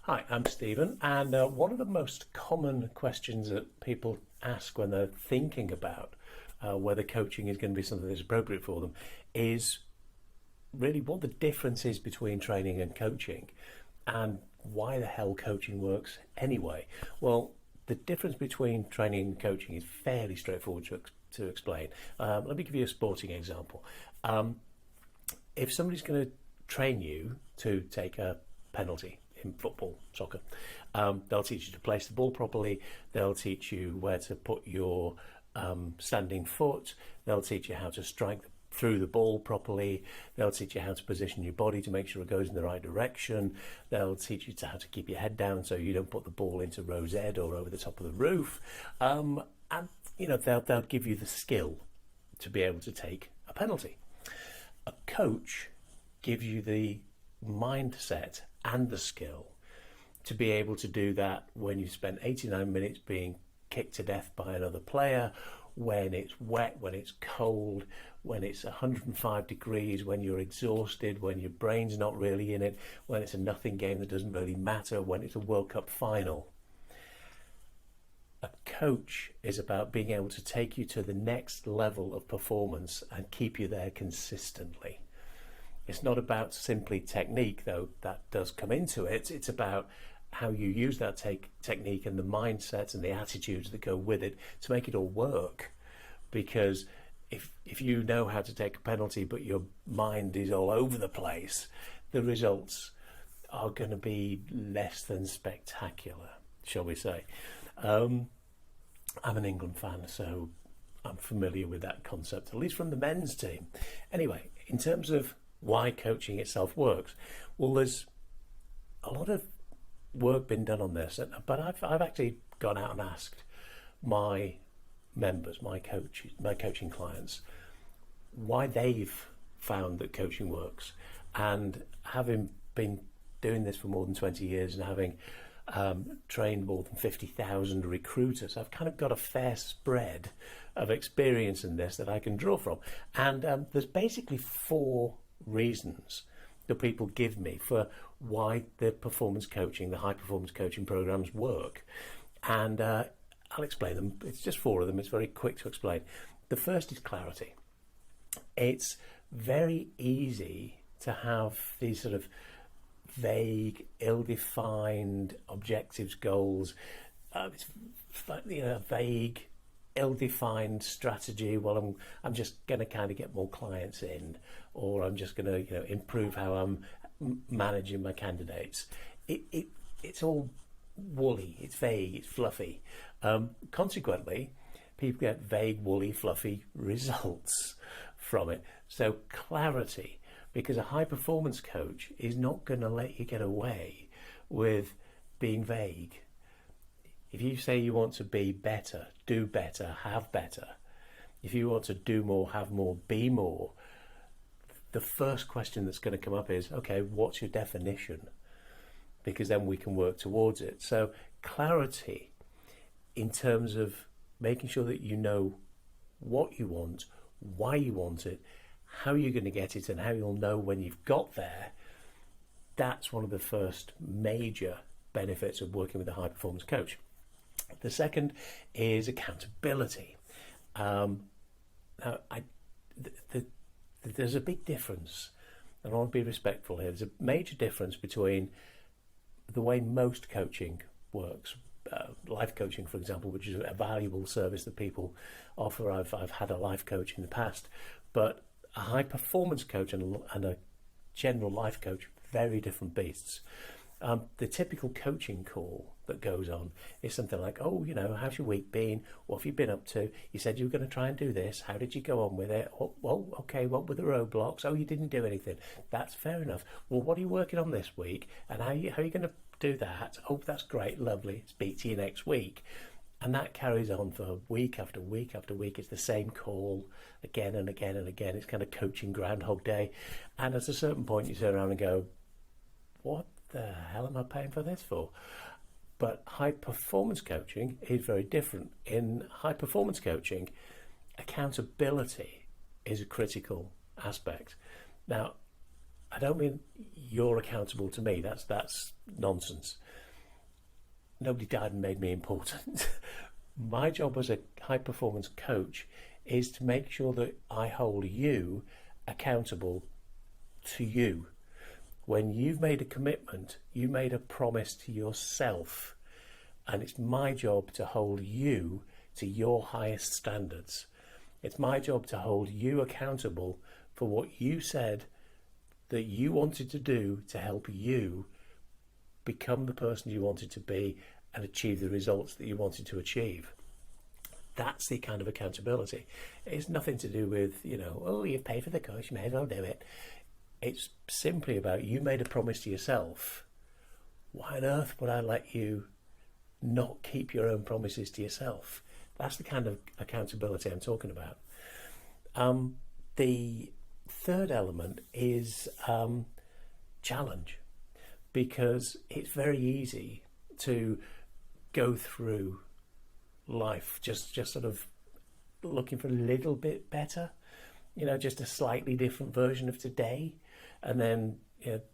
Hi, I'm Stephen, and one of the most common questions that people ask when they're thinking about whether coaching is going to be something that's appropriate for them is really what the difference is between training and coaching, and why the hell coaching works anyway. Well, the difference between training and coaching is fairly straightforward to explain. Let me give you a sporting example. If somebody's going to train you to take a penalty in football, soccer, they'll teach you to place the ball properly, they'll teach you where to put your standing foot, they'll teach you how to strike through the ball properly, they'll teach you how to position your body to make sure it goes in the right direction, they'll teach you how to keep your head down so you don't put the ball into row Z or over the top of the roof, and they'll give you the skill to be able to take a penalty. A coach gives you the mindset and the skill to be able to do that when you've spent 89 minutes being kicked to death by another player, when it's wet, when it's cold, when it's 105 degrees, when you're exhausted, when your brain's not really in it, when it's a nothing game that doesn't really matter, when it's a World Cup final. A coach is about being able to take you to the next level of performance and keep you there consistently. It's not about simply technique, though that does come into it. It's about how you use that technique and the mindsets and the attitudes that go with it to make it all work. Because if you know how to take a penalty but your mind is all over the place, the results are going to be less than spectacular, shall we say. I'm an England fan, so I'm familiar with that concept, at least from the men's team. Anyway, in terms of why coaching itself works, well, there's a lot of work been done on this, but I've actually gone out and asked my members, my coaching clients, why they've found that coaching works. And having been doing this for more than 20 years and having trained more than 50,000 recruiters, I've kind of got a fair spread of experience in this that I can draw from. And there's basically four reasons that people give me for why the performance coaching, the high performance coaching programs work. And I'll explain them. It's just four of them. It's very quick to explain. The first is clarity. It's very easy to have these sort of vague, ill-defined objectives, goals. It's vague, ill-defined strategy. Well, I'm just going to kind of get more clients in, or I'm just going to improve how I'm managing my candidates. It's all woolly. It's vague. It's fluffy. Consequently, people get vague, woolly, fluffy results from it. So clarity, because a high-performance coach is not going to let you get away with being vague. If you say you want to be better, do better, have better, if you want to do more, have more, be more, the first question that's going to come up is, okay, what's your definition? Because then we can work towards it. So clarity in terms of making sure that you know what you want, why you want it, how you're going to get it, and how you'll know when you've got there. That's one of the first major benefits of working with a high performance coach. The second is accountability. There's a big difference, and I want to be respectful here. There's a major difference between the way most coaching works. Life coaching, for example, which is a valuable service that people offer. I've had a life coach in the past, but a high performance coach and a general life coach, very different beasts. The typical coaching call that goes on is something like, oh, how's your week been? What have you been up to? You said you were going to try and do this. How did you go on with it? Oh, well, okay, what were the roadblocks? Oh, you didn't do anything. That's fair enough. Well, what are you working on this week? And how are you going to do that? Oh, that's great, lovely. Speak to you next week. And that carries on for week after week after week. It's the same call again and again and again. It's kind of coaching Groundhog Day. And at a certain point, you turn around and go, what the hell am I paying for this for? But high performance coaching is very different. In high performance coaching, accountability is a critical aspect. Now, I don't mean you're accountable to me. That's nonsense. nobody died and made me important. My job as a high performance coach is to make sure that I hold you accountable to you. When you've made a commitment, you made a promise to yourself, and it's my job to hold you to your highest standards. It's my job to hold you accountable for what you said that you wanted to do to help you become the person you wanted to be and achieve the results that you wanted to achieve. That's the kind of accountability. It's nothing to do with, oh, you pay for the course, you may as well do it. It's simply about, you made a promise to yourself. Why on earth would I let you not keep your own promises to yourself? That's the kind of accountability I'm talking about. The third element is challenge, because it's very easy to go through life just sort of looking for a little bit better, just a slightly different version of today. And then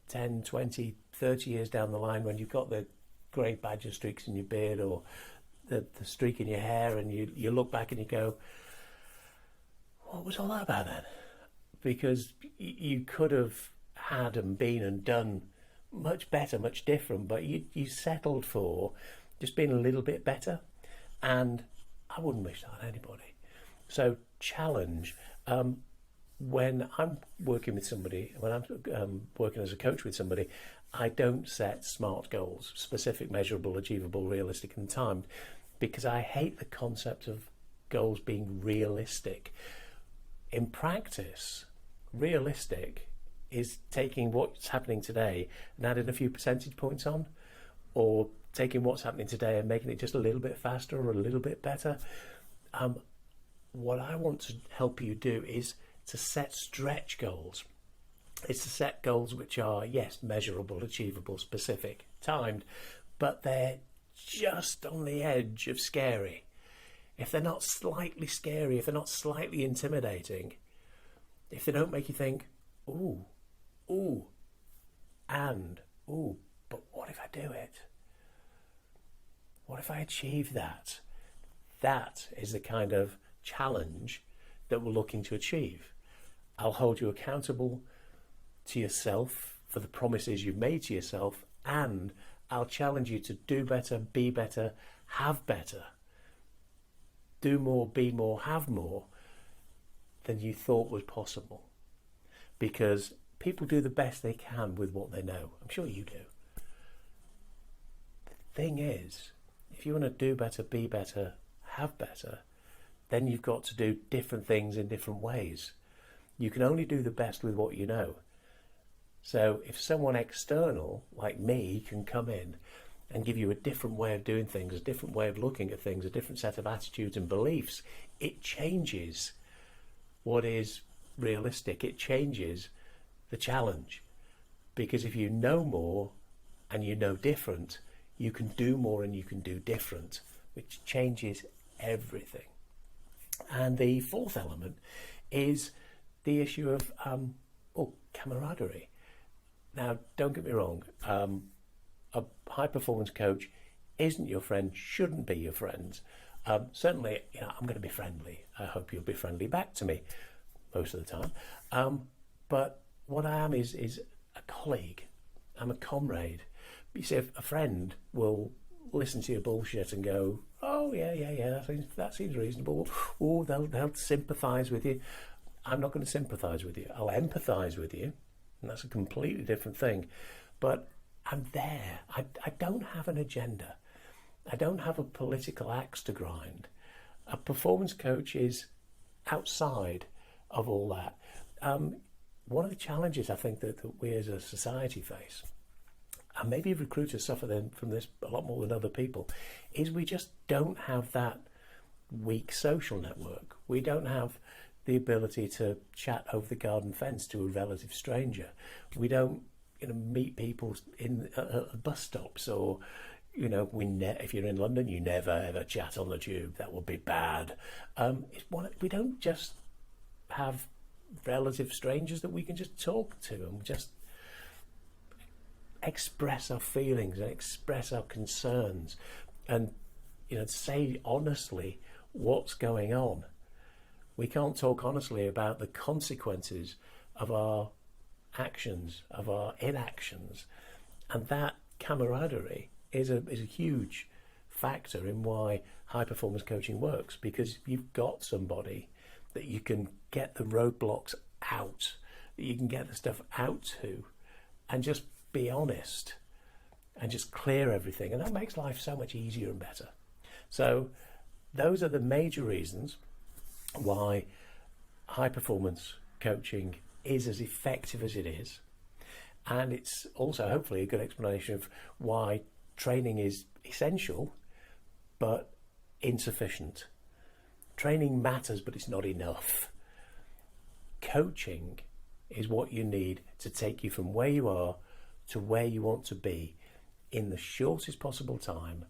10, 20, 30 years down the line, when you've got the grey badger streaks in your beard or the streak in your hair, and you look back and you go, what was all that about then? Because you could have had and been and done much better, much different, but you settled for just being a little bit better. And I wouldn't wish that on anybody. So challenge. When I'm working with somebody, when I'm working as a coach with somebody, I don't set SMART goals: specific, measurable, achievable, realistic, and timed, because I hate the concept of goals being realistic. In practice, realistic is taking what's happening today and adding a few percentage points on, or taking what's happening today and making it just a little bit faster or a little bit better. What I want to help you do is to set stretch goals. It's to set goals which are, yes, measurable, achievable, specific, timed, but they're just on the edge of scary. If they're not slightly scary, if they're not slightly intimidating, if they don't make you think, ooh, but what if I do it? What if I achieve that? That is the kind of challenge that we're looking to achieve. I'll hold you accountable to yourself for the promises you've made to yourself, and I'll challenge you to do better, be better, have better. Do more, be more, have more than you thought was possible. Because people do the best they can with what they know. I'm sure you do. The thing is, if you want to do better, be better, have better, then you've got to do different things in different ways. You can only do the best with what you know. So if someone external, like me, can come in and give you a different way of doing things, a different way of looking at things, a different set of attitudes and beliefs, it changes what is realistic. It changes the challenge. Because if you know more and you know different, you can do more and you can do different, which changes everything. And the fourth element is the issue of camaraderie. Now, don't get me wrong, a high performance coach isn't your friend, shouldn't be your friend. Certainly, I'm going to be friendly. I hope you'll be friendly back to me most of the time. But what I am is a colleague. I'm a comrade. You see, a friend will listen to your bullshit and go, oh, yeah, that seems reasonable. Oh, they'll sympathise with you. I'm not going to sympathise with you. I'll empathise with you, and that's a completely different thing. But I'm there. I don't have an agenda. I don't have a political axe to grind. A performance coach is outside of all that. One of the challenges I think that we as a society face, and maybe recruiters suffer from this a lot more than other people, is we just don't have that weak social network. We don't have the ability to chat over the garden fence to a relative stranger. We don't meet people in bus stops, or if you're in London, you never ever chat on the tube. That would be bad. We don't just have relative strangers that we can just talk to and just express our feelings and express our concerns, and say honestly what's going on. We can't talk honestly about the consequences of our actions, of our inactions, and that camaraderie is a huge factor in why high performance coaching works, because you've got somebody that you can get the roadblocks out, that you can get the stuff out to, and just be honest and just clear everything, and that makes life so much easier and better. So those are the major reasons why high performance coaching is as effective as it is, and it's also hopefully a good explanation of why training is essential but insufficient. Training matters, but it's not enough. Coaching is what you need to take you from where you are to where you want to be in the shortest possible time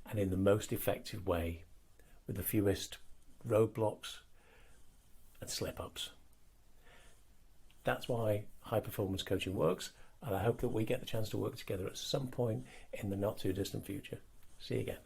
and in the most effective way, with the fewest roadblocks and slip-ups. That's why high performance coaching works, and I hope that we get the chance to work together at some point in the not too distant future. See you again.